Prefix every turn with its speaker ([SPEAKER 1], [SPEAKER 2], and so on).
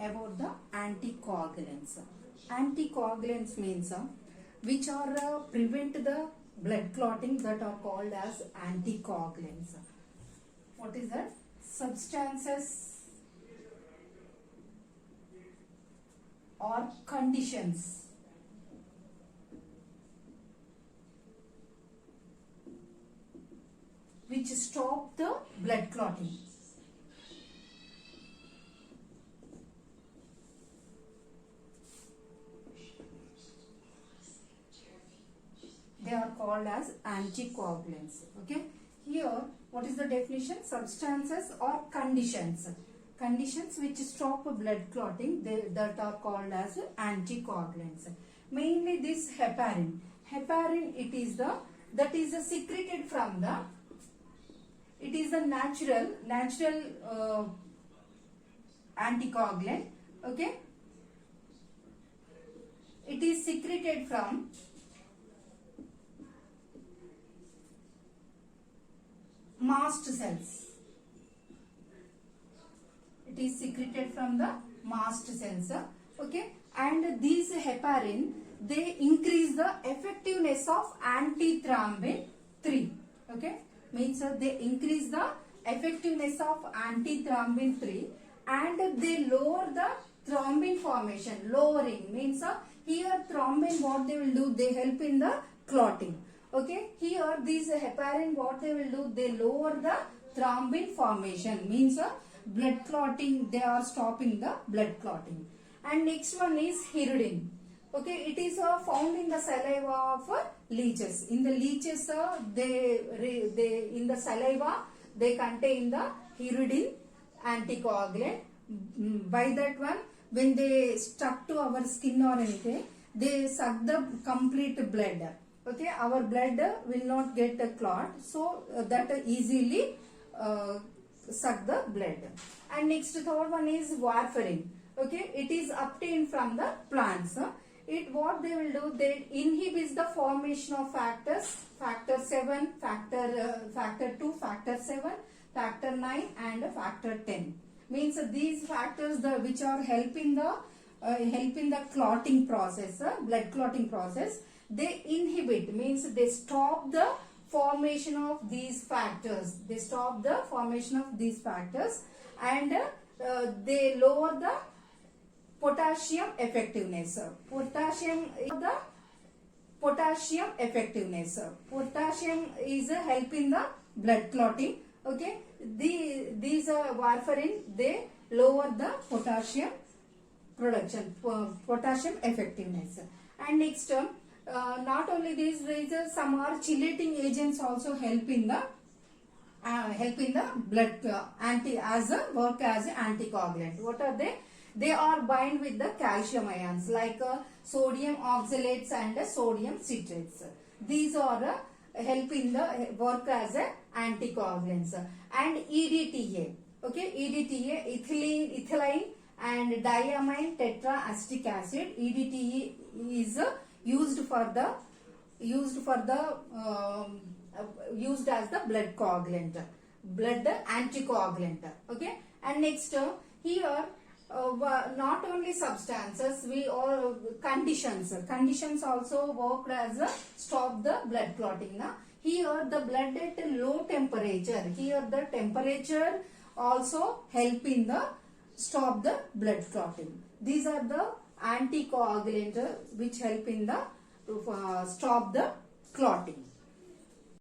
[SPEAKER 1] about the anticoagulants. Anticoagulants means which are prevent the blood clotting, that are called as anticoagulants. What is that? Substances or conditions which stop the blood clotting. They are called as anticoagulants. Okay. Here, what is the definition? Substances or conditions. Conditions which stop blood clotting, that are called as anticoagulants. Mainly this heparin. Heparin, it is the secreted from the. It is a natural anticoagulant. Okay. It is secreted from mast cells. It is secreted from the mast cells. Okay. And these heparin, they increase the effectiveness of antithrombin 3. Okay. Means they increase the effectiveness of antithrombin 3 and they lower the thrombin formation. Lowering means here thrombin, what they will do, they help in the clotting. Okay, here these heparin, what they will do, they lower the thrombin formation, means blood clotting, they are stopping the blood clotting. And next one is hirurin. Okay, it is found in the saliva of leeches. In the leeches, in the saliva, they contain the hirurin anticoagulant. By that one, when they stuck to our skin or anything, they suck the complete blood. Okay, our blood will not get a clot, so that easily suck the blood. And next third one is warfarin. Okay, it is obtained from the plants. What they will do, they inhibits the formation of factors, factor 7, factor 2, factor 7, factor 9 and factor 10. Means these factors which are helping the clotting process, blood clotting process, they inhibit, means they stop the formation of these factors. They stop the formation of these factors and they lower the potassium effectiveness. Potassium effectiveness. Potassium is helping the blood clotting. Okay, these warfarin, they lower the potassium production, potassium effectiveness. And next, not only this, there is some are chelating agents also help in the blood work as anticoagulant. What are they? They are bind with the calcium ions like sodium oxalates and sodium citrates. These are helping the work as anticoagulants. And EDTA. Okay, EDTA, ethylene and diamine tetraacetic acid. EDTA is used as the blood coagulant, blood anticoagulant. Okay, and next here not only substances, we all conditions also work as stop the blood clotting. Here the blood at low temperature, here the temperature also help in the stop the blood clotting. These are the anticoagulant which help in the stop the clotting.